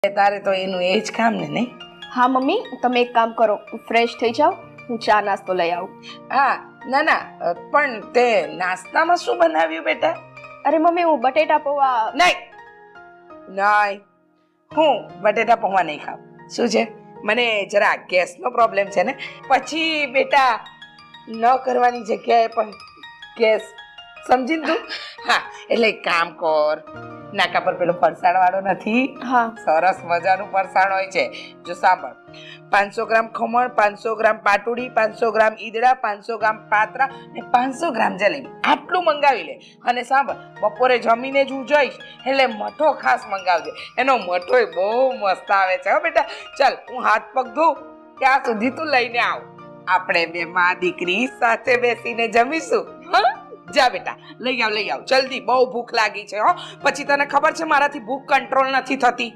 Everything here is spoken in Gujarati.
તારે તો એનું એ જ કામ ને નહીં? હા મમ્મી, તમે એક કામ કરો, ફ્રેશ થઈ જાઓ, હું ચા નાસ્તો લઈ આવું. હા ના પણ તે નાસ્તામાં શું બનાવ્યું બેટા? અરે મમ્મી, હું બટેટા પૌવા. નહીં હું બટેટા પૌવા નહીં ખાવ. શું છે, મને જરા ગેસનો પ્રોબ્લેમ છે ને, પછી બેટા ન કરવાની જગ્યાએ પણ ગેસ, સમજીને તું? હા એટલે એક કામ કર, નાકા પર પેલો ફરસાણ વાળો નથી? હા. સરસ મજાનું ફરસાણ હોય છે. જો સાંભળ, 500 ગ્રામ ખમણ, 500 ગ્રામ પાટુડી, 500 ગ્રામ ઈદડા, 500 ગ્રામ પાત્રા અને 500 ગ્રામ જલેબી, આટલું મંગાવી લે. અને સાંભળ, બપોરે જમીને જ હું જઈશ એટલે મઠો ખાસ મંગાવજે. એનો મઠોય બહુ મસ્ત આવે છે હો બેટા. ચાલ હું હાથ પગ ધોઉં ત્યાં સુધી તું લઈને આવ, આપણે બે માં દીકરી સાથે બેસીને જમીશું. હા જા બેટા, લઈ આવ જલ્દી, બહુ ભૂખ લાગી છે હો. પછી તને ખબર છે મારાથી ભૂખ કંટ્રોલ નથી થતી.